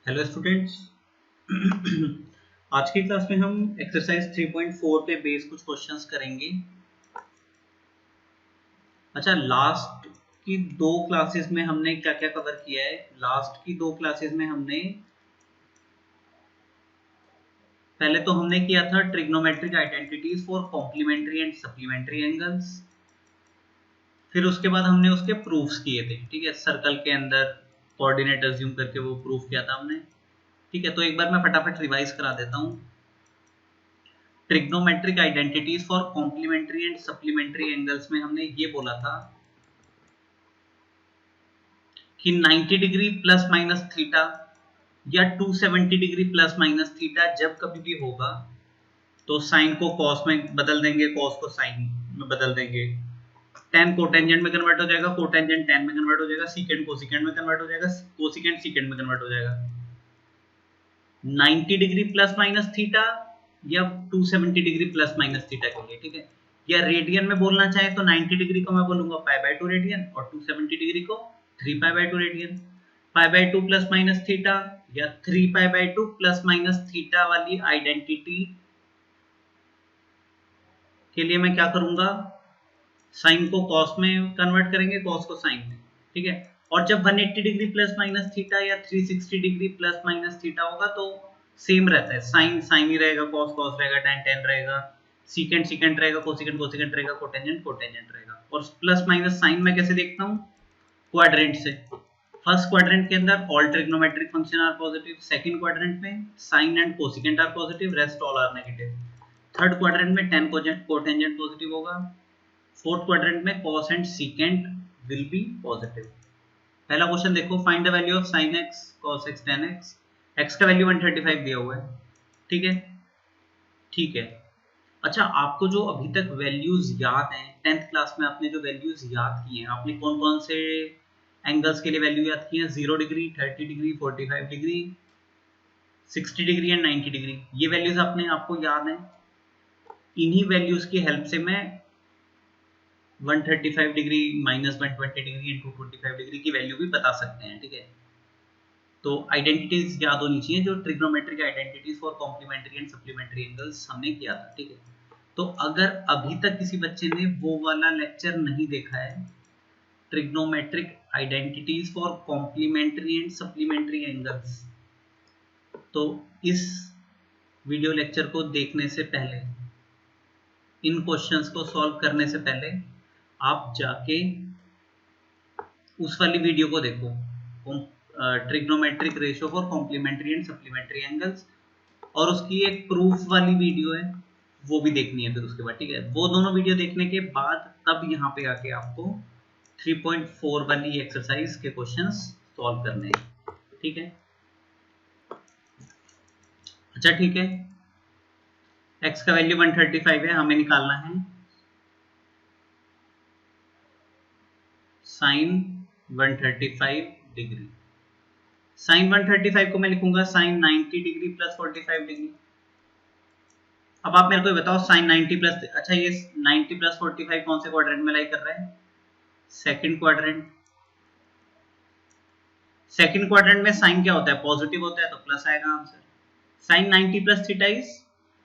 Hello students. आज की class में हम एक्सरसाइज 3.4 पे बेस कुछ क्वेश्चंस करेंगे। अच्छा, लास्ट की दो क्लासेस में हमने क्या क्या कवर किया है? लास्ट की दो क्लासेस में हमने पहले तो हमने किया था trigonometric identities for complementary and supplementary angles. फिर उसके बाद हमने उसके प्रूफ्स किए थे। ठीक है, सर्कल के अंदर कोऑर्डिनेट अज्यूम करके वो प्रूफ किया था हमने। ठीक है, तो एक बार मैं फटाफट रिवाइज करा देता हूँ। Trigonometric identities for complementary and supplementary angles में हमने ये बोला था कि 90 डिग्री प्लस माइनस थीटा या 270 डिग्री प्लस माइनस थीटा जब कभी भी होगा तो साइन को कॉस में बदल देंगे, कॉस को साइन में बदल देंगे, टेन कोटेंजेंट में कन्वर्ट हो जाएगा, कोटेंजेंट टेन में कन्वर्ट हो जाएगा, सीकेंड कोसिकेंट में कन्वर्ट हो जाएगा, कोसिकेंट सीकेंट में कन्वर्ट हो जाएगा। 90 डिग्री प्लस माइनस थीटा या 270 डिग्री प्लस माइनस थीटा के लिए। ठीक है, या रेडियन में बोलना चाहे तो 90 डिग्री को मैं बोलूंगा π/2 रेडियन और 270 डिग्री को 3π/2 रेडियन। π/2 प्लस माइनस थीटा या 3π/2 प्लस माइनस थीटा वाली आइडेंटिटी के लिए मैं क्या करूंगा, साइन को कॉस में कन्वर्ट करेंगे, कॉस को साइन में। ठीक है, और जब 180 डिग्री प्लस माइनस थीटा या 360 डिग्री प्लस माइनस थीटा होगा तो सेम रहता है, साइन साइन ही रहेगा, कॉस कॉस रहेगा, टेन टेन रहेगा, सीकेंट सीकेंट रहेगा, कोसिकेंट कोसिकेंट रहेगा, कोटेंजेंट कोटेंजेंट रहेगा। और प्लस माइनस साइन में कैसे देखता हूँ? क्वाड्रेंट से। फर्स्ट क्वाड्रेंट के अंदर all trigonometric function are positive, second quadrant में sine and cosecant are positive, rest all are negative. Third quadrant में टेन कोटेंजेंट पॉजिटिव होगा। फोर्थ क्वाड्रेंट में cos and secant will be positive. पहला question देखो, find the value of sin x cos x tan x। x का value 135 दिया हुआ है। ठीक है, ठीक है। अच्छा, आपको जो अभी तक वैल्यूज याद हैं, 10th क्लास में आपने जो वैल्यूज याद किए हैं, आपने कौन कौन से एंगल्स के लिए वैल्यू याद की है? 0 degree, 30 degree, 45 degree, 60 degree and 90 degree. ये वैल्यूज आपको याद हैं। इन्हीं वैल्यूज की हेल्प से मैं 135 degree minus 120 degree and 225 degree की वैल्यू भी बता सकते हैं। ठीक है, तो आइडेंटिटीज याद होनी चाहिए, जो trigonometric identities for complementary and supplementary angles हमने किया था। ठीक है, तो अगर अभी तक किसी बच्चे ने वो वाला लेक्चर नहीं देखा है, trigonometric identities for complementary and supplementary angles, तो इस वीडियो लेक्चर को देखने से पहले, इन क्वेश्चंस को सॉल्व करने से पहले आप जाके उस वाली वीडियो को देखो, trigonometric ratio for complementary and supplementary angles, और उसकी एक प्रूफ वाली वीडियो है, वो भी देखनी है फिर उसके बाद। ठीक है, वो दोनों वीडियो देखने के बाद तब यहाँ पे आके आपको 3.4 वाली एक्सरसाइज के क्वेश्चंस सॉल्व करने हैं। ठीक है, अच्छा ठीक है। x का वैल्यू 135 है, हमें निकालना है साइन 135 डिग्री। साइन 135 को मैं लिखूंगा साइन 90 डिग्री प्लस 45 डिग्री। अब आप मेरे को बताओ, साइन 90 प्लस, अच्छा ये 90 प्लस 45 कौन से क्वाड्रेंट में लाई कर रहा है? Second quadrant. सेकंड क्वाड्रेंट में साइन क्या होता है? पॉजिटिव होता है, तो प्लस आएगा answer. Sine 90 plus theta is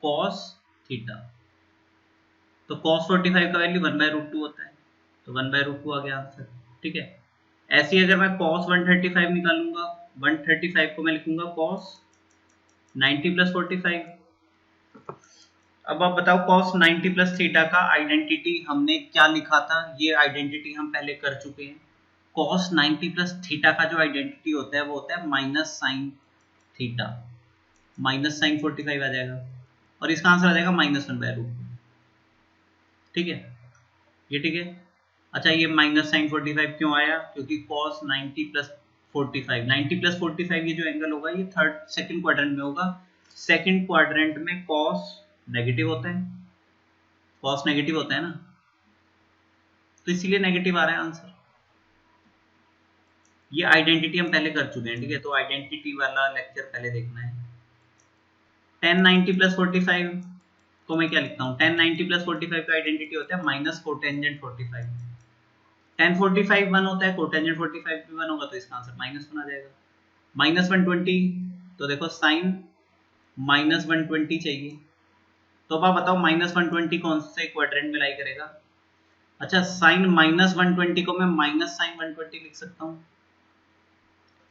cos theta, तो कॉस 45 का वैल्यू 1/√2 होता है, तो 1/√2 आ गया आंसर। ठीक है, ऐसे ही अगर मैं cos 135 निकालूंगा, 135 को मैं लिखूंगा cos 90 प्लस 45। अब आप बताओ, cos 90 प्लस थीटा का आइडेंटिटी हमने क्या लिखा था? ये आइडेंटिटी हम पहले कर चुके हैं। cos 90 प्लस थीटा का जो आइडेंटिटी होता है वो होता है minus sine theta, minus sine 45 आ जाएगा, और इसका आंसर आ जाएगा -1/√2। ठीक है, ये ठीक है। अच्छा, ये माइनस साइन 45 क्यों आया? क्योंकि cos 90 प्लस 45, 90 प्लस 45 ये जो एंगल होगा ये सेकंड क्वाड्रेंट में होगा। सेकंड क्वाड्रेंट में cos नेगेटिव होता है, cos नेगेटिव होता है ना, तो इसीलिए नेगेटिव आ रहा है आंसर। ये आइडेंटिटी हम पहले कर चुके हैं। ठीक है, तो आइडेंटिटी वाला लेक्चर पहले देखना है। 1090 प्लस 45 को मैं क्या लिखता हूँ? 1090 प्लस 45 का आइडेंटिटी होता है माइनस कोटेंजेंट 45। 1045 1 होता है, कोटेंजेंट 45 भी 1 होगा, तो इसका आंसर -1 आ जाएगा। -120 तो देखो साइन -120 चाहिए, तो अब आप बताओ -120 कौन से क्वाड्रेंट में लाई करेगा। अच्छा, साइन -120 को मैं माइनस साइन 120 लिख सकता हूँ।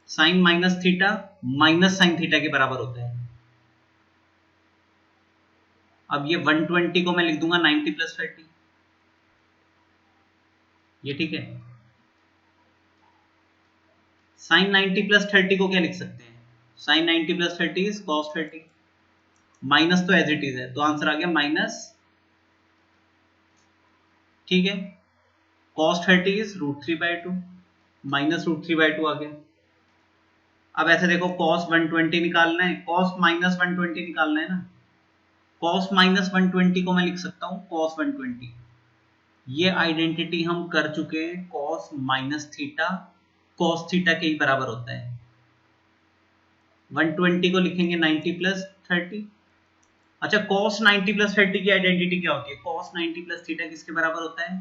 Sine minus theta minus sine theta के बराबर होता है। अब ये 120 को मैं लिख दूंगा 90 + 30, ये ठीक है। साइन 90 + 30 को क्या लिख सकते हैं, साइन 90 + 30 इज cos 30, माइनस तो एज इट इज है, तो आंसर आ गया माइनस, ठीक है। cos 30 इज √3/2, माइनस √3/2 आ गया। अब ऐसे देखो cos 120 निकालना है, cos -120 निकालना है ना, cos -120 को मैं लिख सकता हूँ cos 120, ये आइडेंटिटी हम कर चुके हैं, cos -थीटा cos थीटा के ही बराबर होता है। 120 को लिखेंगे 90 + 30। अच्छा, cos 90 + 30 की आइडेंटिटी क्या होती है, cos 90 + थीटा किसके बराबर होता है,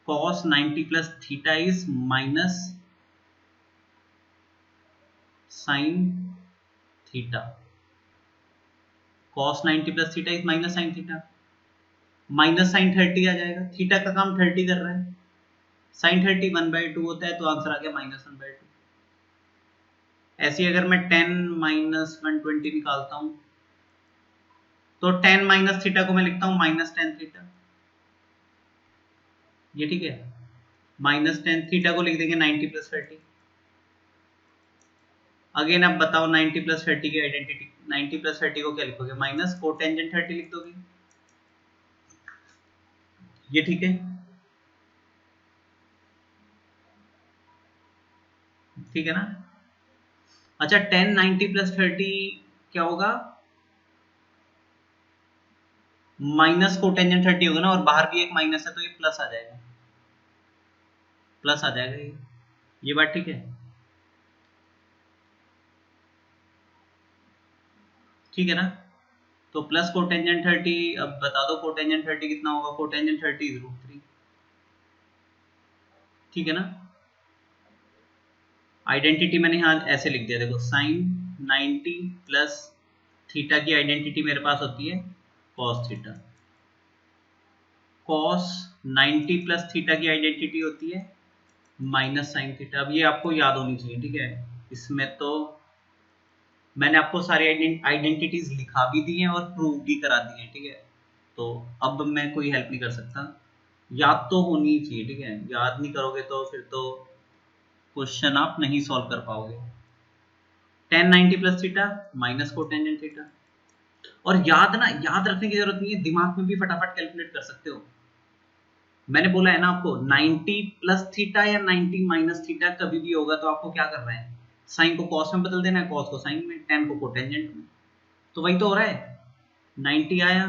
cos 90 + theta is minus sine theta, cos 90 + theta is minus sine theta, minus sine 30 आ जाएगा, थीटा का काम 30 कर रहा है, साइन 30 1/2 होता है, तो आंसर आ गया -1/2। ऐसी अगर मैं 10 - 120 निकालता हूं, तो 10 - थीटा को मैं लिखता हूं -10 थीटा, ये ठीक है। -10 थीटा को लिख देंगे 90 + 30। अगेन अब बताओ 90 + 30 की आइडेंटिटी, 90 + 30 को क्या लिखोगे, माइनस कोटेंजेंट 30 लिख दोगे, ये ठीक है, ठीक है ना। अच्छा, 10 90 + 30 क्या होगा, माइनस कोटेंजेंट 30 होगा ना, और बाहर भी एक माइनस है, तो ये प्लस आ जाएगा, प्लस आ जाएगा ये बात ठीक है, ठीक है ना। तो प्लस कोटेंजेंट 30, अब बता दो कोटेंजेंट 30 कितना होगा, कोटेंजेंट 30 इज √3, ठीक है ना। आइडेंटिटी मैंने यहाँ ऐसे लिख दिया, देखो साइन 90 + थीटा की आइडेंटिटी मेरे पास होती है cos थीटा, cos 90 + थीटा की आइडेंटिटी होती है माइनस साइन थीटा। अब ये आपको याद होनी चाहिए, ठीक है। इसमें तो मैंने आपको सारी आइडेंटिटीज लिखा भी दी हैं और प्रूव भी करा दी हैं, ठीक है। तो अब मैं कोई हेल्प नहीं कर सकता, याद तो होनी चाहिए, ठीक है। याद नहीं करोगे तो फिर तो क्वेश्चन आप नहीं सॉल्व कर पाओगे। 10 90 + थीटा माइनस कोटेंजेंट थीटा, और याद ना, याद रखने की जरूरत नहीं है, दिमाग में भी फटाफट कैलकुलेट कर सकते हो। मैंने बोला है ना आपको 90 + थीटा या 90 - थीटा कभी भी होगा तो आपको क्या करना है, साइन को कॉस में बदल देना है, कॉस को साइन में, टेन को कोटेंजेंट में, तो वही तो हो रहा है। 90 आया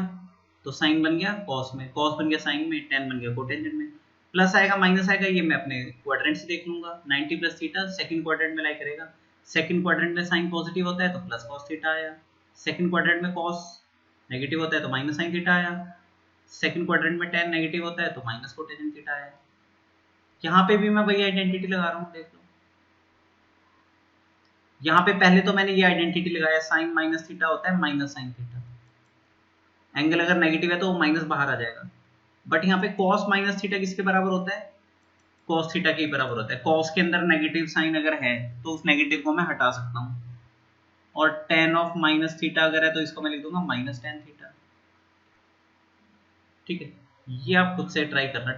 तो साइन बन गया कॉस में, कॉस बन गया साइन में, टेन बन गया कोटेंजेंट में, प्लस आएगा माइनस आएगा, ये मैं अपने क्वाड्रेंट से देख लूंगा। 90 + थीटा सेकंड क्वाड्रेंट में लाई करेगा, सेकंड क्वाड्रेंट में साइन पॉजिटिव होता है तो प्लस कॉस थीटा आया, सेकंड क्वाड्रेंट में कॉस नेगेटिव होता है तो माइनस साइन थीटा आया, सेकंड क्वाड्रेंट में टेन नेगेटिव होता है तो माइनस कोटेंजेंट थीटा आया। यहाँ पे भी मैं वही आइडेंटिटी लगा रहा हूँ, देख लो। यहाँ पे पहले तो मैंने ये आइडेंटिटी लगाया, साइन माइनस थीटा होता है माइनस साइन थीटा, एंगल अगर नेगेटिव है तो वो माइनस बाहर आ जाएगा। बट यहाँ पे cos माइनस थीटा किसके बराबर होता है, cos थीटा के बराबर होता है। cos के अंदर नेगेटिव साइन अगर है तो उस नेगेटिव को मैं हटा सकता हूँ, और tan ऑफ माइनस थीटा अगर है तो इसको मैं लिख दूंगा -tan थीटा, ठीक है। ये आप खुद से ट्राई करना।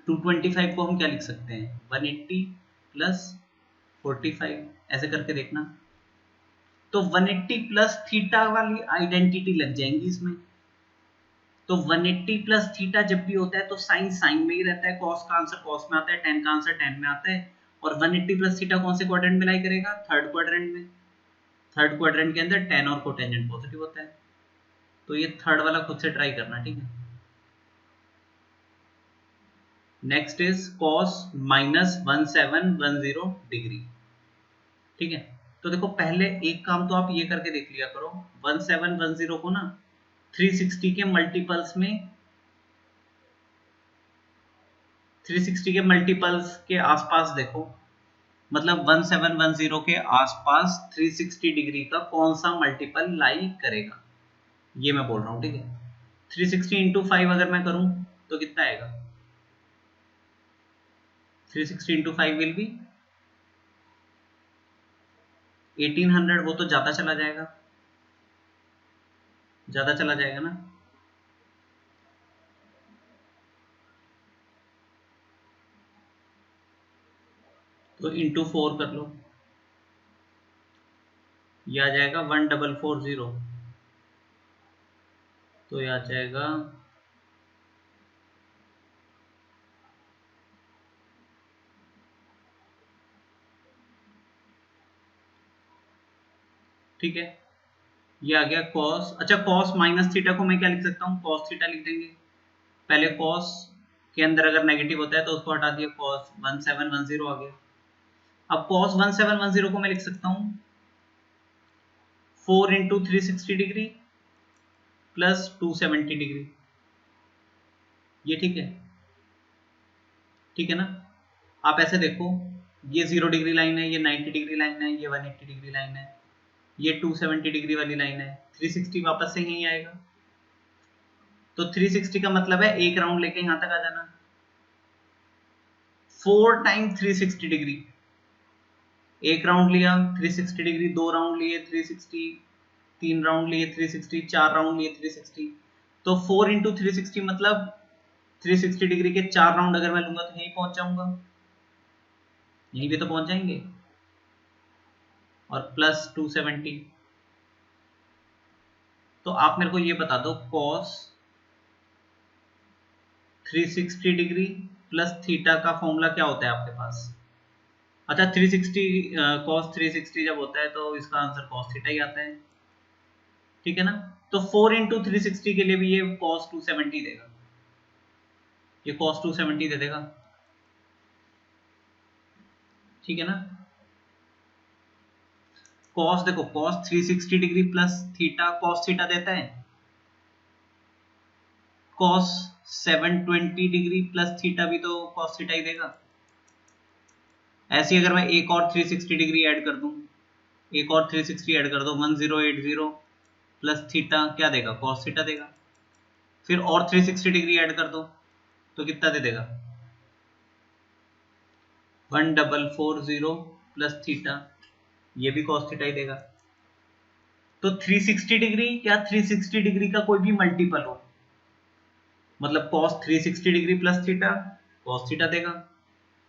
225 को हम क्या लिख सकते हैं, 180 + 45, ऐसे करके देखना, तो 180 + थीटा वाली आइडेंटिटी लग जाएंगी इसमें। तो 180 + थीटा जब भी होता है तो साइन साइन में ही रहता है, cos का आंसर cos में आता है, tan का आंसर tan में आता है, और 180 + थीटा कौन से क्वाड्रेंट में लाई करेगा, थर्ड क्वाड्रेंट में। थर्ड क्वाड्रेंट के अंदर tan और कोटेंजेंट पॉजिटिव होता है, तो ये थर्ड वाला खुद से ट्राई करना, ठीक है। नेक्स्ट इज cos -1710 डिग्री, ठीक है। तो देखो पहले एक काम तो आप ये करके देख लिया करो, 1710 को ना 360 के मल्टीपल्स में, 360 के मल्टीपल्स के आसपास देखो, मतलब 1710 के आसपास 360 डिग्री का कौन सा मल्टीपल लाई करेगा, ये मैं बोल रहा हूँ। ठीक है, 360 इंटू 5 अगर मैं करूं तो कितना आएगा, 360 इंटू 5 विल बी 1800। वो तो ज्यादा चला जाएगा, ज्यादा चला जाएगा ना। तो इंटू 4 कर लो, ये आ जाएगा 1440। तो ये आ जाएगा ठीक है, ये आ गया कॉस। अच्छा, कॉस माइनस थीटा को मैं क्या लिख सकता हूँ, कॉस थीटा लिख देंगे। पहले कॉस के अंदर अगर नेगेटिव होता है तो उसको हटा दिया, कॉस 1710 आ गया। अब कॉस 1710 को मैं लिख सकता हूँ 4 इंटू 360 डिग्री प्लस 270 डिग्री। ये ठीक है, ठीक है ना। आप ऐसे देखो, ये 0 डिग्री लाइन है, ये 90 डिग्री लाइन है, ये 180 डिग्री लाइन है, ये 270 डिग्री वाली लाइन है, 360 वापस से यहीं आएगा। तो 360 का मतलब है एक राउंड लेके यहां तक आ जाना, 4 टाइम 360 डिग्री। एक राउंड लिया 360 डिग्री, 2 राउंड लिए 360, 3 राउंड लिए 360, 4 राउंड लिए 360। तो 4 इंटू 360 मतलब 360 डिग्री के 4 राउंड अगर मैं लूंगा तो यहीं पहुंच जाऊंगा, यहीं भी तो पहुंच जाएंगे। और प्लस 270। तो आप मेरे को ये बता दो, cos 360 डिग्री प्लस थीटा का फॉर्मूला क्या होता है आपके पास। अच्छा, 360 cos 360 जब होता है तो इसका आंसर cos थीटा ही आता है, ठीक है ना। तो 4 इंटू 360 के लिए भी ये cos 270 देगा, ये cos 270 दे देगा, ठीक है ना। cos देखो, cos 360 degree plus theta cos theta देता है, cos 720 डिग्री प्लस थीटा भी तो cos थीटा ही देगा। ऐसे अगर मैं एक और 360 डिग्री ऐड कर दूं, एक और 360 ऐड कर दो, 1080 प्लस थीटा क्या देगा, cos थीटा देगा। फिर और 360 डिग्री ऐड कर दो तो कितना दे देगा, 1440 प्लस थीटा, ये भी cos थीटा ही देगा। तो 360 डिग्री या 360 डिग्री का कोई भी मल्टीपल हो, मतलब cos 360 degree plus theta cos theta देगा।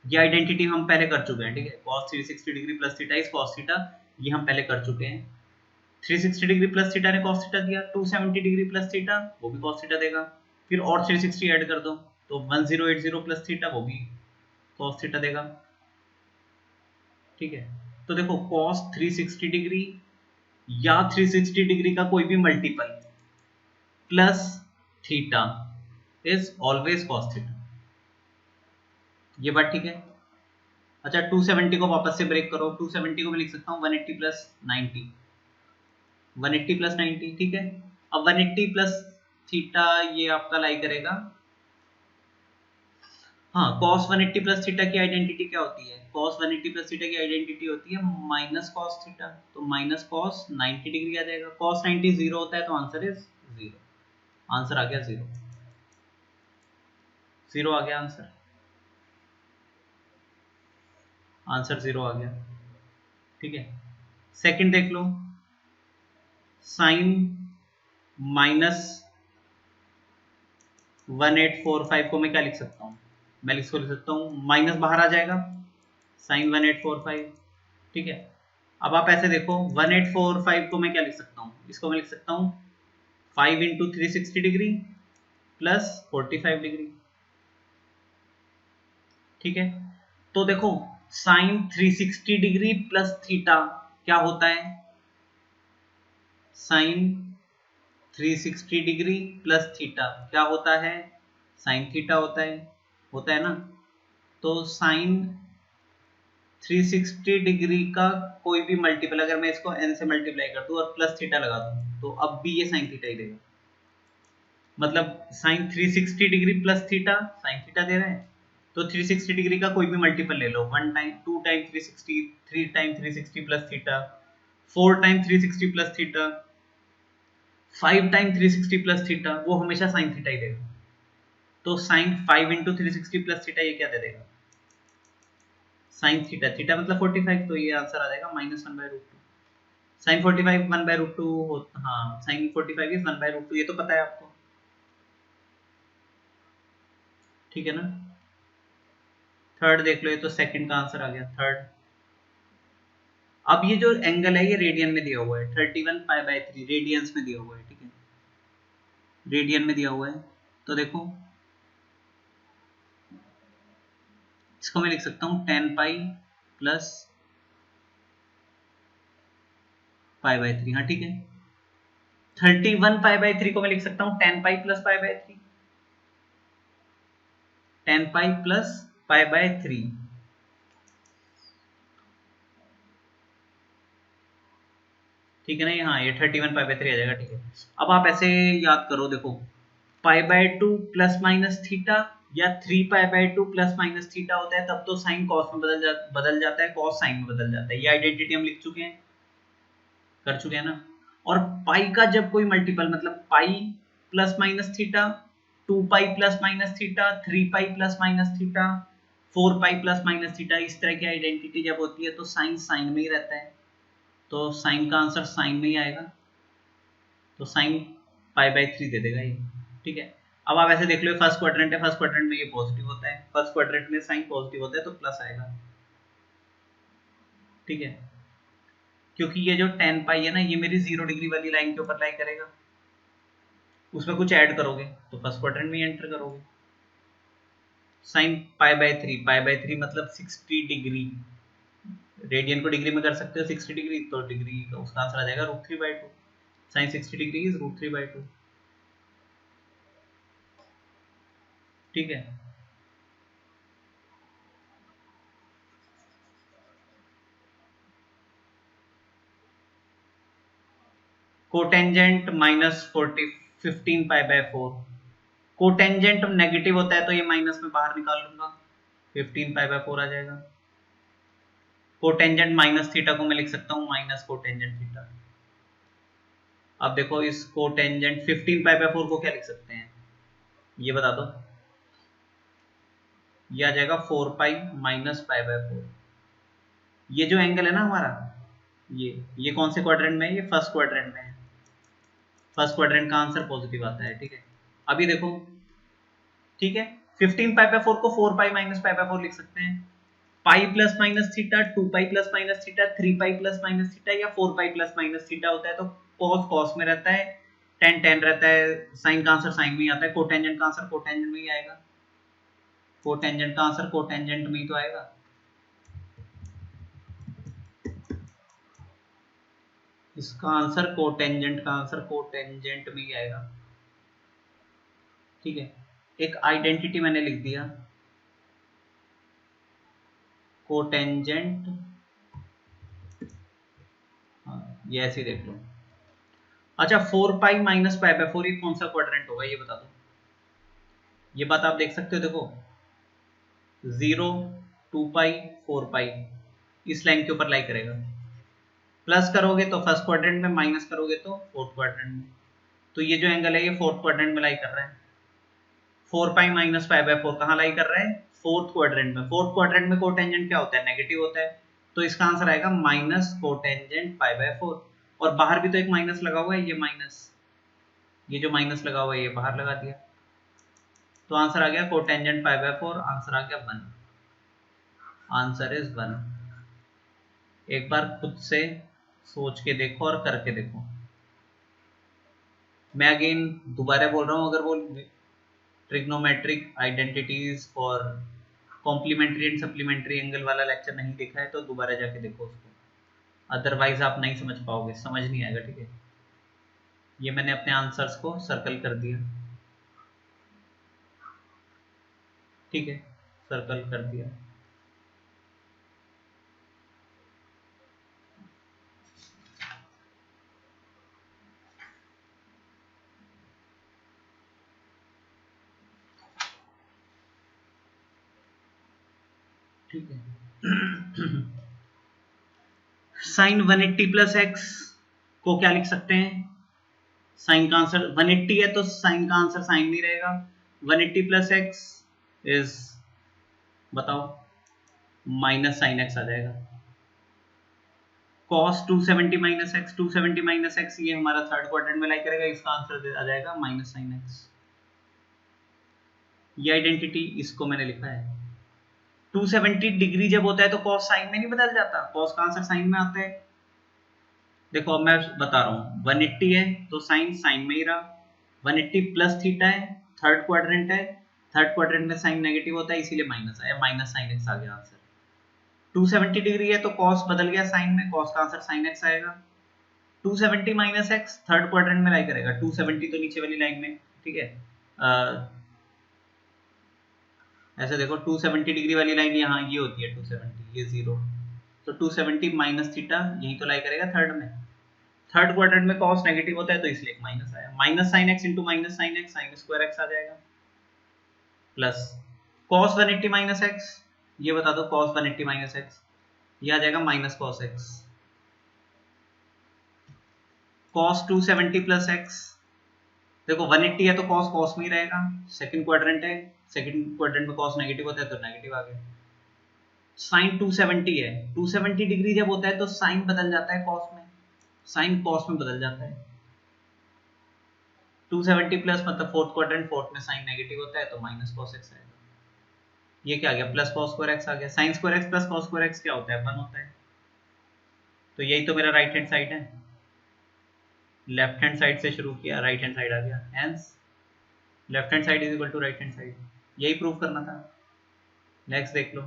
ये आइडेंटिटी हम पहले कर चुके हैं, ठीक है। cos 360 degree plus theta is cos theta, ये हम पहले कर चुके हैं। 360 डिग्री प्लस थीटा ने cos थीटा दिया, 270 डिग्री प्लस थीटा वो भी cos थीटा देगा। फिर और 360 ऐड कर दो तो 1080 प्लस थीटा वो भी cos थीटा देगा, ठीक है। तो देखो cos 360 डिग्री या 360 डिग्री का कोई भी multiple plus theta is always cos theta, ये बात ठीक है। अच्छा, 270 को वापस से ब्रेक करो, 270 को मैं लिख सकता हूँ 180 प्लस 90, 180 प्लस 90, ठीक है। अब 180 प्लस थीटा ये आपका लाई करेगा, हाँ, cos 180 प्लस थीटा की आइडेंटिटी क्या होती है, cos 180 प्लस थीटा की आइडेंटिटी होती है माइनस cos थीटा, तो माइनस cos 90 डिग्री आ जाएगा। cos 90 जीरो होता है तो आंसर इज जीरो, आंसर आ गया जीरो, जीरो आ गया आंसर, आंसर जीरो आ गया, ठीक है। सेकंड देख लो, साइन माइनस 1845 को मैं क्या लिख सकता हूँ, मैं इसको लिख सकता हूँ, माइनस बाहर आ जाएगा, साइन 1845, ठीक है। अब आप ऐसे देखो 1845 को मैं क्या लिख सकता हूँ, इसको मैं लिख सकता हूँ 5 इंटू 360 डिग्री प्लस 45 डिग्री, ठीक है। तो देखो साइन 360 डिग्री प्लस थीटा क्या होता है, साइन 360 डिग्री प्लस थीटा क्या होता है, साइन थीटा होता है ना। तो साइन 360 डिग्री का कोई भी मल्टीपल अगर मैं इसको n से मल्टीप्लाई कर दूं और प्लस थीटा लगा दूं तो अब भी ये साइन थीटा ही देगा, मतलब sine 360 degree plus theta sine theta दे रहा है, तो 360 डिग्री का कोई भी मल्टीपल ले लो, 1 time 2 time 360, 3 time 360 plus theta, 4 time 360 plus theta, 5 time 360 plus theta, वो हमेशा साइन थीटा ही देगा। तो साइन 5 इंटू 360 प्लस थीटा ये क्या दे देगा, साइन थीटा, थीटा मतलब 45, तो ये आंसर आ जाएगा -1/√2। साइन 45 1/√2 हाँ, साइन 45 इज 1/√2, ये तो पता है आपको, ठीक है ना। थर्ड देख लो, ये तो सेकंड का आंसर आ गया, थर्ड। अब ये जो एंगल है ये रेडियन में दिया हुआ है, 31π/3 रेडियंस में दिया हुआ है, ठीक है, रेडियन में दिया हुआ है। तो देखो इसको मैं लिख सकता हूँ 10π प्लस π/3, हाँ ठीक है। 31π/3 को मैं लिख सकता हूँ 10π प्लस π/3, 10π प्लस π/3, ठीक है ना। हाँ ये 31π/3 आ जाएगा, ठीक है। अब आप ऐसे याद करो, देखो π/2 प्लस माइनस थीटा या 3π/2 प्लस माइनस थीटा होता है तब तो साइन कॉस में बदल जाता है, कॉस साइन में बदल जाता है, ये आइडेंटिटी हम लिख चुके हैं, कर चुके हैं ना। और पाई का जब कोई मल्टीपल, मतलब pi plus minus theta, 2π plus minus theta, 3π plus minus theta, 4π plus minus theta, इस तरह की आइडेंटिटी जब होती है तो साइन साइन में ही रहता है, तो साइन का आंसर साइन में ही आएगा, तो साइन π/3 दे देगा ये, ठीक है। अब आप ऐसे देख लो, फर्स्ट क्वाड्रेंट है, फर्स्ट क्वाड्रेंट में ये पॉजिटिव होता है, फर्स्ट क्वाड्रेंट में साइन पॉजिटिव होता है तो प्लस आएगा, ठीक है। क्योंकि ये जो 10π है ना, ये मेरी 0 डिग्री वाली लाइन के ऊपर लाई करेगा, उसमें कुछ ऐड करोगे तो फर्स्ट क्वाड्रेंट में एंटर करोगे। साइन π/3 मतलब 60 डिग्री, रेडियन को डिग्री में कर सकते हो 60 डिग्री, तो डिग्री का उसका आंसर आ जाएगा √3/2, साइन 60 डिग्री इज √3/2, ठीक है। कोटेंजेंट -40 15π/4, कोटेंजेंट नेगेटिव होता है तो ये माइनस में बाहर निकाल लूंगा, 15π/4 आ जाएगा। कोटेंजेंट माइनस थीटा को मैं लिख सकता हूँ माइनस कोटेंजेंट थीटा। अब देखो इस कोटेंजेंट 15π/4 को क्या लिख सकते हैं, ये बता दो। ये आ जाएगा 4π माइनस π/4। ये जो एंगल है ना हमारा, ये कौन से क्वाड्रेंट में है, ये फर्स्ट क्वाड्रेंट में है, फर्स्ट क्वाड्रेंट का आंसर पॉजिटिव आता है, ठीक है। अभी देखो, ठीक है, 15π/4 को 4π माइनस π/4 लिख सकते हैं, pi plus minus theta, 2π plus minus theta, 3π plus minus theta या 4π प्लस माइनस थीटा होता है तो कॉस कॉस में रहता है, टेन टेन रहता है, साइन का आंसर साइन में ही आता है, कोटेंजेंट का आंसर कोटेंजेंट में ही आएगा, कोटेंजेंट का आंसर कोटेंजेंट में ही तो आएगा। इसका आंसर कोटेंजेंट का आंसर कोटेंजेंट में ही आएगा, ठीक है। एक आइडेंटिटी मैंने लिख दिया, कोटेंजेंट, हाँ ये ऐसे देख लो। अच्छा 4π माइनस π/4 ये कौन सा क्वाड्रेंट होगा ये बता दो, ये बात आप देख सकते हो, देखो 0 2π 4π इस लाइन के ऊपर लाई करेगा, प्लस करोगे तो फर्स्ट क्वाड्रेंट में, माइनस करोगे तो फोर्थ क्वाड्रेंट में, तो ये जो एंगल है ये फोर्थ क्वाड्रेंट में लाई कर रहा है। 4π माइनस π/4 कहाँ लाई कर रहा है, फोर्थ क्वाड्रेंट में, फोर्थ क्वाड्रेंट में कोटेंजेंट क्या होता है, नेगेटिव होता है, तो इसका आंसर आएगा माइनस कोटेंजेंट π/4, और बाहर भी तो एक माइनस लगा हुआ है, ये माइनस, ये जो माइनस लगा हुआ है ये बाहर लगा दिया, तो आंसर आ गया कोटेंजेंट π/4, आंसर आ गया 1, आंसर इज 1। एक बार खुद से सोच के देखो और करके देखो, मैं अगेन दोबारा बोल रहा हूँ, अगर वो trigonometric identities for complementary and supplementary angle वाला लेक्चर नहीं देखा है तो दोबारा जाके देखो उसको, अदरवाइज आप नहीं समझ पाओगे, समझ नहीं आएगा, ठीक है। ये मैंने अपने आंसर्स को सर्कल कर दिया, ठीक है, सर्कल कर दिया। ठीक है। साइन 180 प्लस एक्स को क्या लिख सकते हैं? साइन का आंसर 180 है तो साइन का आंसर साइन नहीं रहेगा। 180 प्लस एक्स इज, बताओ, माइनस साइन एक्स आ जाएगा। cos 270 minus x, 270 minus x ये हमारा थर्ड क्वाड्रेंट में लाई करेगा, इसका आंसर आ जाएगा माइनस साइन एक्स। ये आइडेंटिटी इसको मैंने लिखा है। 270 डिग्री जब होता है तो cos साइन में नहीं बदल जाता, cos का आंसर साइन में आता है। देखो अब मैं बता रहा हूँ, 180 है तो साइन साइन में ही रहा, 180 प्लस थीटा है, थर्ड क्वाड्रेंट है, थर्ड क्वाड्रेंट में साइन नेगेटिव होता है इसीलिए माइनस आया, माइनस साइन एक्स आ गया आंसर। 270 डिग्री है तो cos बदल गया साइन में, cos का आंसर साइन एक्स आएगा। 270 माइनस एक्स थर्ड क्वाड्रेंट में लाई करेगा, 270 तो नीचे वाली लाइन में, ठीक है। ऐसे देखो 270 डिग्री वाली लाइन यहाँ ये होती है 270, ये 0, तो 270 माइनस थीटा यही तो लाई करेगा थर्ड में। थर्ड क्वाड्रेंट में cos नेगेटिव होता है तो इसलिए एक माइनस आया, minus sine x into minus sine x, sine square x आ जाएगा, प्लस cos 180 माइनस एक्स, ये बता दो cos 180 माइनस एक्स, ये आ जाएगा minus cos x. cos 270 plus x, देखो 180 है तो cos cos में ही रहेगा, सेकंड क्वाड्रेंट है, सेकंड क्वाड्रेंट में cos नेगेटिव होता है तो नेगेटिव आ गया। साइन 270 है, 270 डिग्री जब होता है तो साइन बदल जाता है cos में, साइन cos में बदल जाता है। 270 प्लस मतलब फोर्थ क्वाड्रेंट, फोर्थ में साइन नेगेटिव होता है तो माइनस cos x आएगा। ये क्या आ गया, प्लस cos स्क्वायर x आ गया। Sine square x plus cos square x क्या होता है, 1 होता है। तो यही तो मेरा राइट हैंड साइड है, लेफ्ट हैंड साइड से शुरू किया, राइट हैंड साइड आ गया, hence left hand side is equal to right hand side, यही प्रूव करना था। नेक्स्ट देख लो,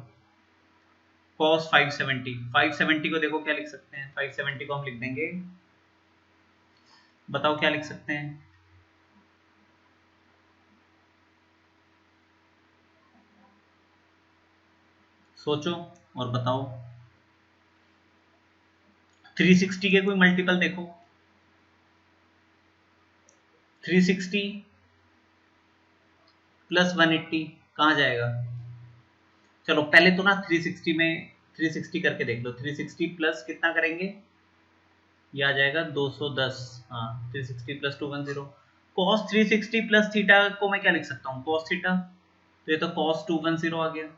cos 570, 570 को देखो क्या लिख सकते हैं, 570 को हम लिख देंगे, बताओ क्या लिख सकते हैं, सोचो और बताओ। 360 के कोई मल्टीपल देखो, 360 प्लस 180 कहाँ जाएगा? चलो पहले तो ना 360 में 360 करके देख लो, 360 प्लस कितना करेंगे, ये आ जाएगा 210, हाँ 360 प्लस 210, cos 360 प्लस थीटा को मैं क्या लिख सकता हूँ, cos थीटा, तो ये तो cos 210 आ गया।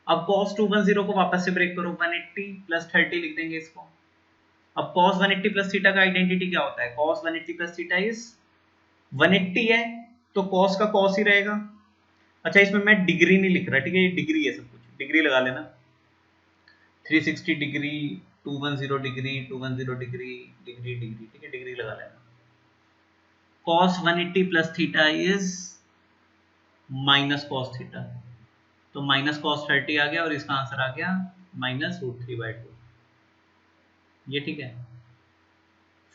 अब cos 210 को वापस से ब्रेक करो, 180 प्लस 30 लिख देंगे इसको। अब cos 180 प्लस थीटा का आइडेंटिटी क्या होता है, cos 180 प्लस थीटा इज 180 है तो cos का cos ही रहेगा। अच्छा इसमें मैं डिग्री नहीं लिख रहा, ठीक है, ये डिग्री है, सब कुछ डिग्री लगा लेना, 360 degree, 210 degree, 210 degree, degree degree, ठीक है, डिग्री लगा लेना। cos 180 plus theta is minus cos theta, तो माइनस cos 30 आ गया और इसका आंसर आ गया माइनस √3/2, ये ठीक है।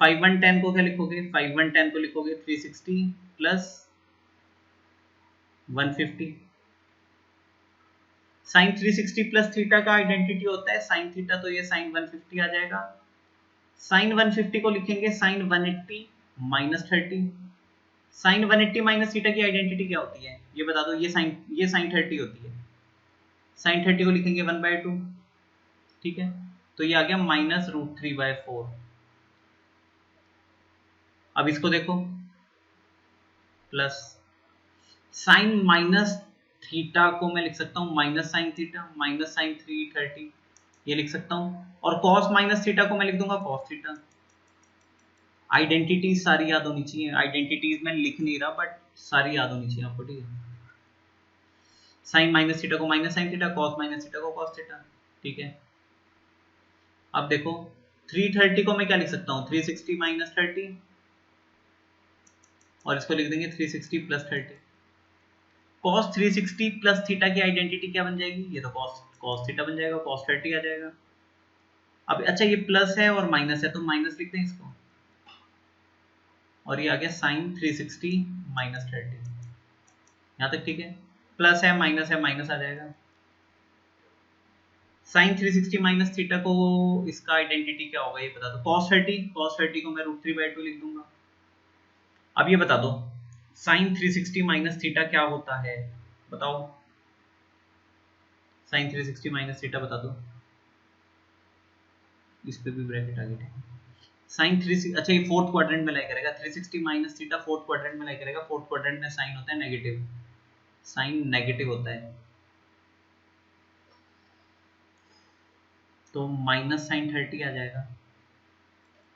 5110 को क्या लिखोगे, 5110 को लिखोगे 360 प्लस 150, साइन 360 प्लस थीटा का आइडेंटिटी होता है साइन थीटा, तो ये साइन 150 आ जाएगा। साइन 150 को लिखेंगे sine 180 minus 30, sine 180 minus theta की आइडेंटिटी क्या होती है ये बता दो, ये साइन 30 होती है, साइन 30 को लिखेंगे 1/2, ठीक है, तो ये आ गया माइनस √3/4। अब इसको देखो, प्लस साइन माइनस थीटा को मैं लिख सकता हूँ minus sine theta, minus sine 330 ये लिख सकता हूँ, और cos माइनस थीटा को मैं लिख दूंगा cos थीटा। आइडेंटिटी सारी याद होनी चाहिए, आइडेंटिटीज में लिख नहीं रहा बट सारी याद होनी चाहिए आपको, ठीक है। साइन माइनस थीटा को minus sine theta, cos minus theta को cos थीटा, ठीक है। अब देखो 330 को मैं क्या लिख सकता हूँ, 360 माइनस 30, और इसको लिख देंगे 360 प्लस 30। cos 360 प्लस थीटा की आइडेंटिटी क्या बन जाएगी, ये तो cos थीटा बन जाएगा, cos 30 आ जाएगा। अब अच्छा ये प्लस है और माइनस है तो माइनस लिखते हैं इसको, और ये आ गया साइन 360 माइनस 30, यहाँ तक ठीक है। प्लस है माइनस आ जाएगा। साइन 360 माइनस थीटा को इसका आइडेंटिटी क्या होगा ये बता दो, cos 30 को मैं √3/2 लिख दूंगा। अब ये बता दो साइन 360 माइनस थीटा क्या होता है, बताओ। साइन 360 माइनस थीटा बता दो, इस पे भी ब्रैकेट आ गया। साइन 3, अच्छा ये फोर्थ क्वाड्रेंट में लाई करेगा, 360 माइनस थीटा फोर्थ क्वाड्रेंट में लाई करेगा। फोर्थ क्वाड्रेंट में साइन होता है नेगेटिव, साइन नेगेटिव होता है, तो माइनस साइन 30 आ जाएगा,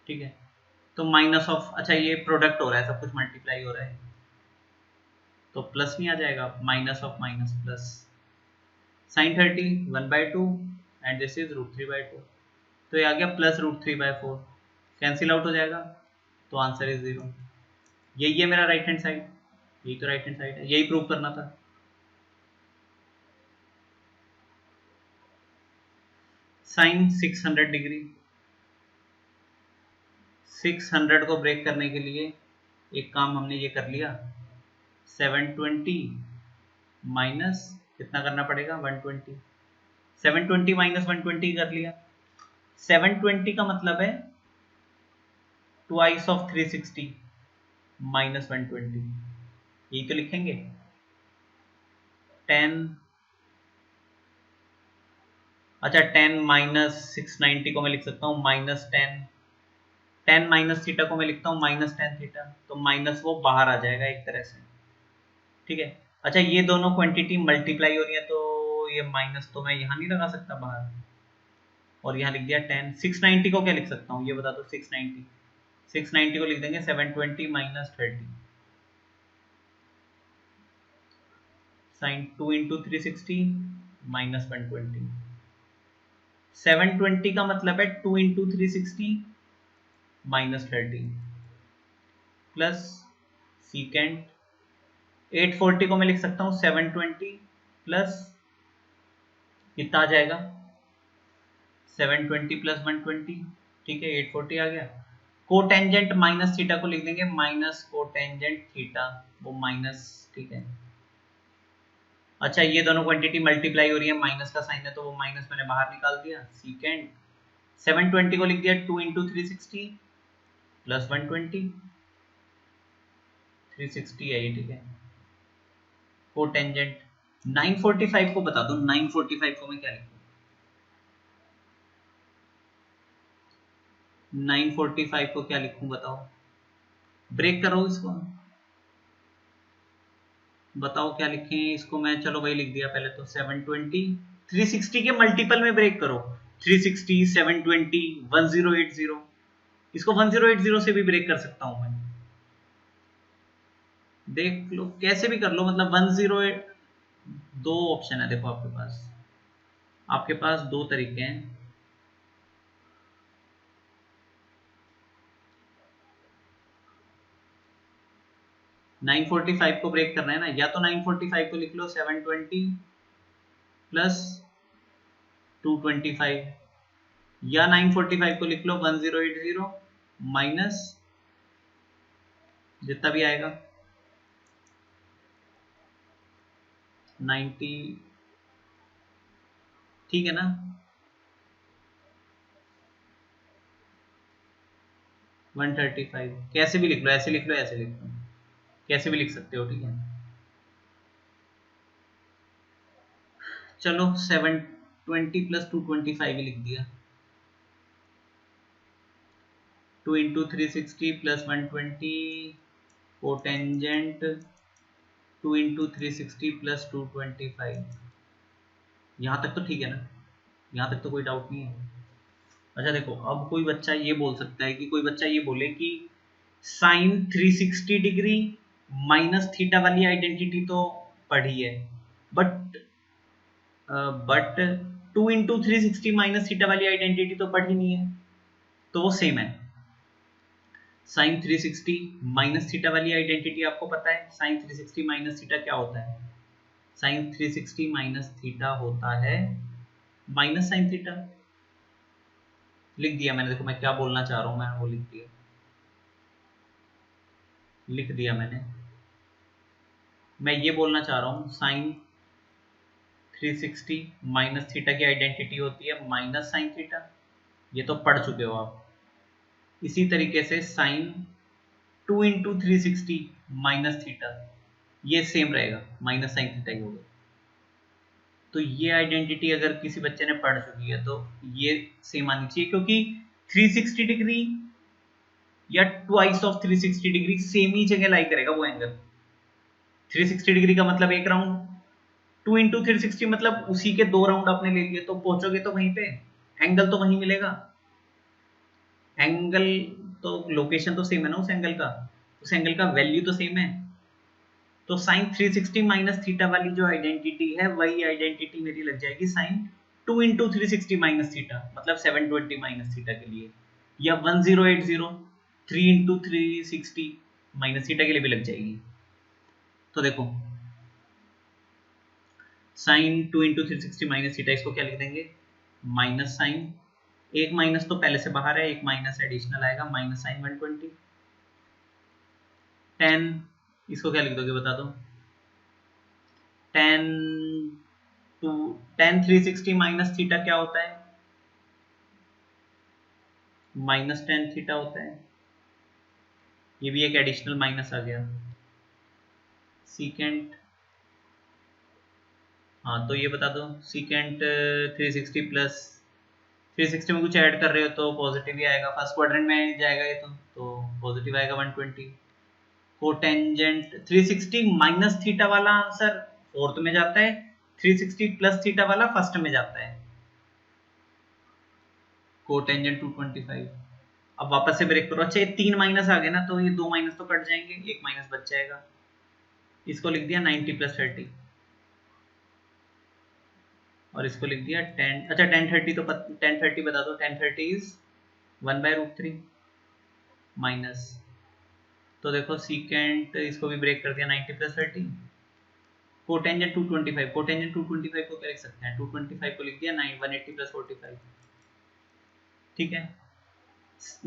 ठीक है। तो माइनस ऑफ, अच्छा ये प्रोडक्ट हो रहा है, सब कुछ मल्टीप्लाई हो रहा है, तो प्लस नहीं आ जाएगा, minus of minus plus, sine 30 1/2 and this is √3/2, तो ये आ गया प्लस √3/4, कैंसिल आउट हो जाएगा, तो आंसर इज 0। यही है मेरा राइट हैंड साइड, यही तो राइट हैंड साइड है, यही प्रूव करना था। साइन 600 डिग्री, 600 को ब्रेक करने के लिए एक काम हमने ये कर लिया, 720 माइनस कितना करना पड़ेगा 120, 720 माइनस 120 कर लिया। 720 का मतलब है ट्वाइस ऑफ 360 माइनस 120, यही तो लिखेंगे। 10, अच्छा 10 माइनस 690 को मैं लिख सकता हूँ माइनस 10, 10 माइनस थीटा को मैं लिखता हूँ माइनस 10 थीटा, तो माइनस वो बाहर आ जाएगा एक तरह से, ठीक है। अच्छा ये दोनों क्वांटिटी मल्टीप्लाई हो रही है, तो ये माइनस तो मैं यहाँ नहीं लगा सकता बाहर, और यहाँ लिख दिया 10। 690 को क्या लिख सकता हूँ ये बता दो, 690, 690 को लिख देंगे 720 माइनस 30, साइन 2 इंटू 360 माइनस 120, 720 का मतलब है 2 इंटू 360 माइनस 30 प्लस सीकेंड 840 को मैं लिख सकता हूँ 720 प्लस कितना आ जाएगा 720 प्लस 120, ठीक है 840 आ गया। कोटेंजेंट माइनस थीटा को लिख देंगे माइनस कोटेंजेंट थीटा, वो माइनस, ठीक है। अच्छा ये दोनों क्वांटिटी मल्टीप्लाई हो रही है, माइनस का साइन है तो वो माइनस मैंने बाहर निकाल दिया, सीकेंड 720 को लिख दिया 2 इंटू 360 प्लस 120, 360 है ये, ठीक है। कोटेंजेंट 945 को बता दो, 945 को मैं क्या लिखूं, 945 को क्या लिखूं बताओ, ब्रेक करो इसको, बताओ क्या लिखें इसको मैं, चलो भाई लिख दिया पहले तो 720, 360 के मल्टीपल में ब्रेक करो, 360 720 1080, इसको 1080 से भी ब्रेक कर सकता हूं मैं, देख लो कैसे भी कर लो, मतलब 108, दो ऑप्शन है देखो आपके पास दो तरीके हैं, 945 को ब्रेक करना है ना, या तो 945 को लिख लो 720 प्लस 225, या 945 को लिख लो 1080 माइनस जितना भी आएगा 90, ठीक है ना। वन 135 कैसे भी लिख लो, ऐसे लिख लो, ऐसे लिख लो, कैसे भी लिख सकते हो, ठीक है। चलो 720 प्लस 225 ही लिख दिया, 2 into 360 plus 120 cotangent 2 into 360 plus 225, यहाँ तक तो ठीक है ना, यहाँ तक तो कोई डाउट नहीं है। अच्छा देखो अब कोई बच्चा ये बोल सकता है कि कोई बच्चा ये बोले कि साइन 360 डिग्री माइनस थीटा वाली आइडेंटिटी तो पढ़ी है, बट 2 इंटू 360 माइनस थीटा वाली आइडेंटिटी तो पढ़ी नहीं है, तो वो सेम है। साइन 360 माइनस थीटा वाली आइडेंटिटी आपको पता है, साइन 360 माइनस थीटा क्या होता है, साइन 360 माइनस थीटा होता है माइनस साइन थीटा, लिख दिया मैंने, देखो मैं क्या बोलना चाह रहा हूं, मैं वो लिख दिया मैंने, मैं ये बोलना चाह रहा हूं साइन 360 माइनस थीटा की आइडेंटिटी होती है माइनस साइन थीटा, ये तो पढ़ चुके हो आप। इसी तरीके से साइन 2 इंटू 360 माइनस थीटा, ये सेम रहेगा, माइनस साइन थीटा ही होगा। तो ये आइडेंटिटी अगर किसी बच्चे ने पढ़ चुकी है तो ये सेम आनी चाहिए, क्योंकि 360 डिग्री या ट्वाइस ऑफ 360 डिग्री सेम ही जगह लाई करेगा वो एंगल। 360 डिग्री का मतलब एक राउंड, 2 इंटू 360 मतलब उसी के 2 राउंड आपने ले लिए, तो पहुंचोगे तो वहीं पे, एंगल तो वहीं मिलेगा। एंगल तो लोकेशन तो सेम है ना उस एंगल का, उस एंगल का वैल्यू तो सेम है। तो साइन 360 माइनस थीटा वाली जो आइडेंटिटी है वही आइडेंटिटी मेरी लग जाएगी साइन 2 इंटू 360 माइनस थीटा, मतलब 720 माइनस थीटा के लिए, या 1080 3 इंटू 360 माइनस थीटा के लिए भी लग जाएगी। तो देखो साइन 2 इंटू 360 माइनस थीटा, इसको क्या लिख देंगे, माइनस साइन, एक माइनस तो पहले से बाहर है, एक माइनस एडिशनल आएगा, माइनस साइन 120 10, इसको क्या लिख दोगे बता दो, 10 टू 10 360 माइनस थीटा क्या होता है, माइनस 10 थीटा होता है, ये भी एक एडिशनल माइनस आ गया, सीकेंट, हाँ तो ये बता दो सीकेंट 360 प्लस 360 में कुछ ऐड कर रहे हो तो पॉजिटिव ही आएगा, फर्स्ट क्वाड्रेंट में जाएगा ये तो पॉजिटिव आएगा 120। कोटेंजेंट 360 माइनस थीटा वाला आंसर फोर्थ में जाता है, 360 प्लस थीटा वाला फर्स्ट में जाता है, कोटेंजेंट 225। अब वापस से ब्रेक करो, अच्छा ये 3 माइनस आ गए ना, तो ये 2 माइनस तो कट जाएंगे, एक माइनस बच जाएगा, इसको लिख दिया 90 प्लस 30, और इसको लिख दिया 10, अच्छा 1030 तो 1030 बता दो, 1030 इज 1/√3 माइनस, तो देखो सीकेंट इसको भी ब्रेक कर दिया 90 प्लस 30, कोटेंजेंट 225, कोटेंजेंट 225 को क्या लिख सकते हैं, 225 को लिख दिया 180 प्लस 45, ठीक है।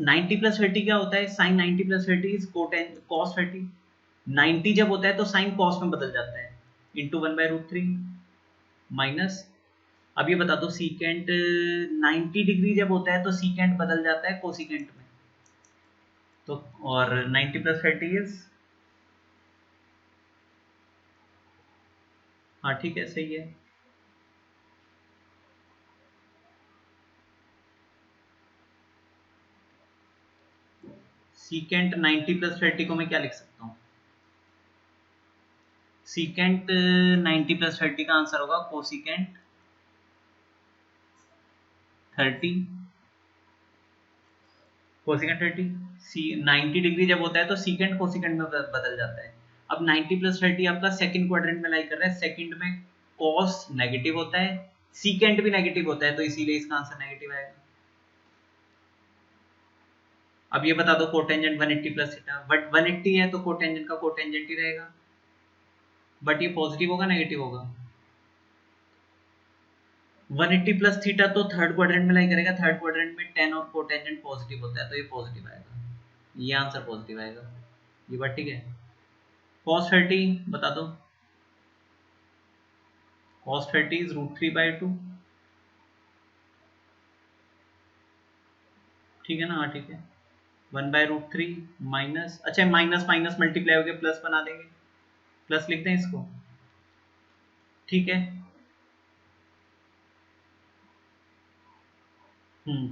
90 प्लस 30 क्या होता है, साइन 90 प्लस 30 इज कोटेन कॉस 30, 90 जब होता है तो साइन कॉस में बदल जाता है, इंटू 1/√3 माइनस, अब ये बता दो सीकेंट 90 डिग्री जब होता है तो सीकेंट बदल जाता है कोसीकेंट में, तो और 90 प्लस 30 इज, हाँ ठीक है सही है, सीकेंट 90 प्लस 30 को मैं क्या लिख सकता हूँ, सीकेंट 90 प्लस 30 का आंसर होगा कोसीकेंट 30, कोसिकेंट 30, सी 90 डिग्री जब होता है तो सीकेंट कोसिकेंट में बदल जाता है। अब 90 प्लस 30 आपका सेकंड क्वाड्रेंट में लाई कर रहा है, सेकंड में कॉस नेगेटिव होता है, सीकेंट भी नेगेटिव होता है, तो इसीलिए इसका आंसर नेगेटिव आएगा। अब ये बता दो कोटेंजेंट 180 प्लस थीटा, बट 180 है तो कोटेंजेंट का कोटेंजेंट ही रहेगा, बट ये पॉजिटिव होगा नेगेटिव होगा, 180 प्लस थीटा तो थर्ड क्वाड्रेंट में लाई करेगा, थर्ड क्वाड्रेंट में 10 और कोटेंजेंट पॉजिटिव होता है, तो ये पॉजिटिव आएगा, ये आंसर पॉजिटिव आएगा, ये बात ठीक है। cos 30 बता दो, cos 30 is √3/2, ठीक है ना, हाँ ठीक है, 1/√3 माइनस, अच्छा माइनस माइनस मल्टीप्लाई हो गया प्लस बना देंगे, प्लस लिखते हैं इसको, ठीक है,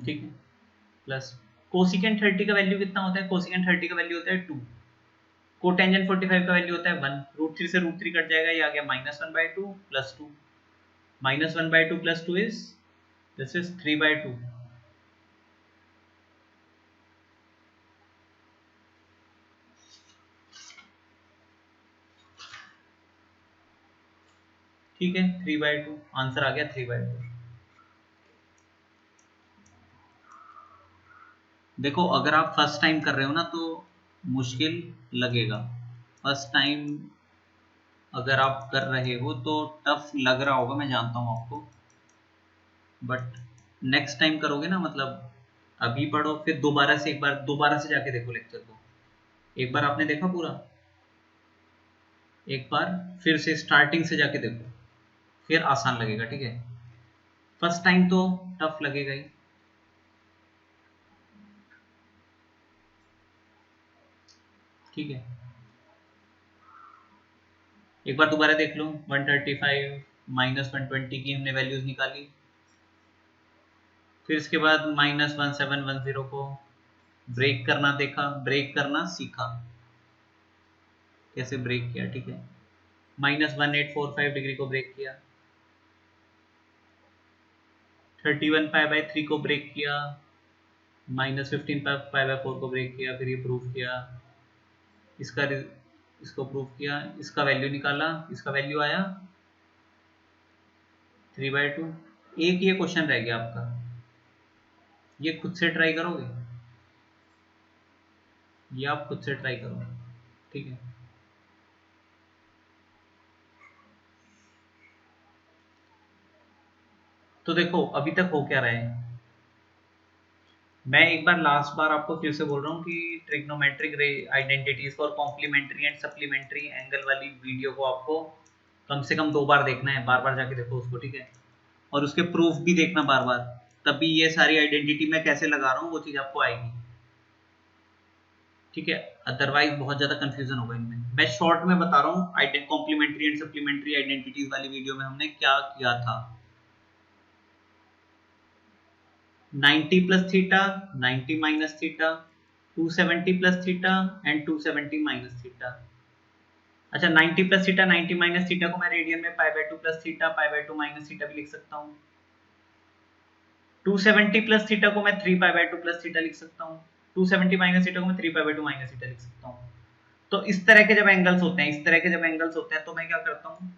ठीक है, प्लस कोसिकेंट 30 का वैल्यू कितना होता है, कोसिकेंट 30 का वैल्यू होता है 2, कोटेंजेंट 45 का वैल्यू होता है 1, √3 से √3 कट जाएगा, ये आ गया -1/2 plus 2, -1/2 plus 2 is this is 3/2, ठीक है, 3/2 आंसर आ गया 3/2। देखो अगर आप फर्स्ट टाइम कर रहे हो ना तो मुश्किल लगेगा, फर्स्ट टाइम अगर आप कर रहे हो तो टफ लग रहा होगा, मैं जानता हूँ आपको, बट नेक्स्ट टाइम करोगे ना, मतलब अभी पढ़ो फिर दोबारा से, एक बार दोबारा से जाके देखो लेक्चर को, एक बार आपने देखा पूरा, एक बार फिर से स्टार्टिंग से जाके देखो, फिर आसान लगेगा, ठीक है, फर्स्ट टाइम तो टफ लगेगा ही, ठीक है, एक बार दोबारा देख लो 135 -120 की हमने वैल्यूज निकाली। फिर इसके बाद -1710 को ब्रेक करना देखा, ब्रेक करना सीखा, कैसे ब्रेक किया, ठीक है। -1845 डिग्री को ब्रेक किया, 31 π/3 को ब्रेक किया, -15 π/4 को ब्रेक किया, फिर ये प्रूफ किया, इसको प्रूफ किया, इसका वैल्यू निकाला, इसका वैल्यू आया 3/2। एक ये क्वेश्चन रह गया आपका, ये खुद से ट्राई करोगे, ये आप खुद से ट्राई करो, ठीक है। तो देखो अभी तक हो क्या रहा है, मैं एक बार लास्ट बार आपको फिर से बोल रहा हूँ कि ट्रिग्नोमेट्रिक आइडेंटिटीज और कॉम्प्लीमेंट्री एंड सप्लीमेंट्री एंगल वाली वीडियो को आपको कम से कम 2 बार देखना है, बार बार जाके देखो उसको, ठीक है। और उसके प्रूफ भी देखना बार बार, तभी ये सारी आइडेंटिटी मैं कैसे लगा रहा हूँ वो चीज आपको आएगी, ठीक है। अदरवाइज बहुत ज्यादा कंफ्यूजन होगा इनमें। मैं शॉर्ट में बता रहा हूँ कॉम्प्लीमेंट्री एंड सप्लीमेंट्री आइडेंटिटीज वाली वीडियो में हमने क्या किया था। 90 plus theta, 90 minus theta, 270 plus theta and 270 minus theta. अच्छा 90 प्लस थीटा 90 माइनस थीटा को मैं रेडियन में π/2 प्लस थीटा π/2 माइनस थीटा भी लिख सकता हूँ। 270 प्लस थीटा को मैं 3π/2 प्लस थीटा लिख सकता हूँ। 270 माइनस थीटा को मैं 3π/2 माइनस थीटा लिख सकता हूँ। तो इस तरह के जब एंगल्स होते हैं, इस तरह के जब एंगल्स होते हैं तो मैं क्या करता हूँ,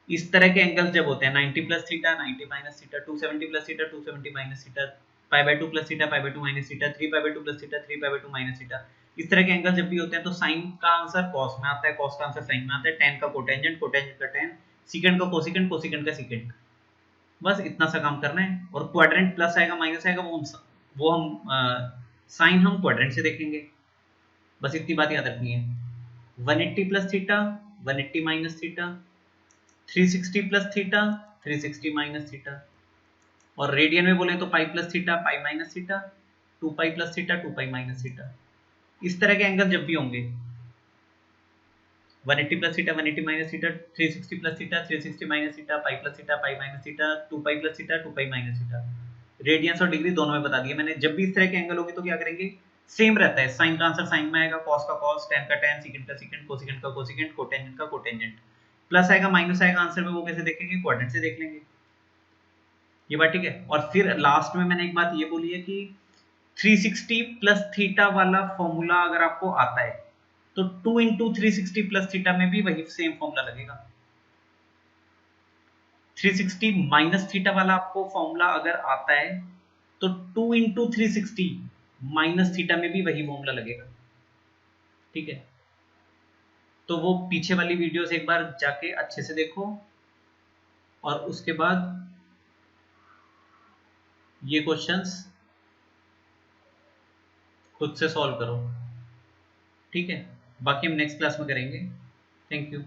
इस तरह के एंगल्स जब होते हैं 90 plus theta 90 minus theta, 270 plus theta 270 minus theta, π/2 plus theta π/2 minus theta, 3π/2 plus theta 3π/2 minus theta, इस तरह के एंगल जब भी होते हैं तो साइन का आंसर कॉस में आता है, कॉस का आंसर साइन में आता है, tan का कोटेंजेंट, कोटेंजेंट का tan, सीकेंट का कोसिकेंट, कोसिकेंट का सीकेंट। बस इतना सा काम करना है। और क्वाड्रेंट प्लस आएगा माइनस आएगा वो हम साइन हम क्वाड्रेंट से देखेंगे, बस इतनी बात याद रखनी है। 180 plus theta 180 minus theta, 360 plus theta 360 minus theta, और रेडियन में बोले तो pi plus theta pi minus theta, 2 pi plus theta 2 pi minus theta. इस तरह के एंगल जब भी होंगे 180 plus theta 180 minus theta, 360 plus theta 360 minus theta, pi plus theta pi minus theta, 2 pi plus theta 2 pi minus theta. Radians और degree दोनों में बता दिया मैंने। जब भी इस तरह के एंगल होंगे तो क्या करेंगे, सेम रहता है, साइन का आंसर साइन में आएगा, कॉस का कॉस, tan का tan, सीकेंट का सीकेंट, कोसिकेंट का कोसिकेंट, कोटेंजेंट का कोटेंजेंट। प्लस आएगा माइनस आएगा आंसर में, वो कैसे देखेंगे, क्वाड्रेंट से देख लेंगे। ये बात ठीक है। और फिर लास्ट में मैंने एक बात ये बोली है कि 360 प्लस थीटा वाला फॉर्मूला अगर आपको आता है तो 2 इंटू 360 प्लस थीटा में भी वही सेम फॉर्मूला लगेगा। 360 माइनस थीटा वाला आपको फॉर्मूला अगर आता है तो 2 इंटू 360 माइनस थीटा में भी वही फॉर्मूला लगेगा, ठीक है। तो वो पीछे वाली वीडियोस एक बार जाके अच्छे से देखो और उसके बाद ये क्वेश्चंस खुद से सॉल्व करो, ठीक है। बाकी हम नेक्स्ट क्लास में करेंगे। Thank you.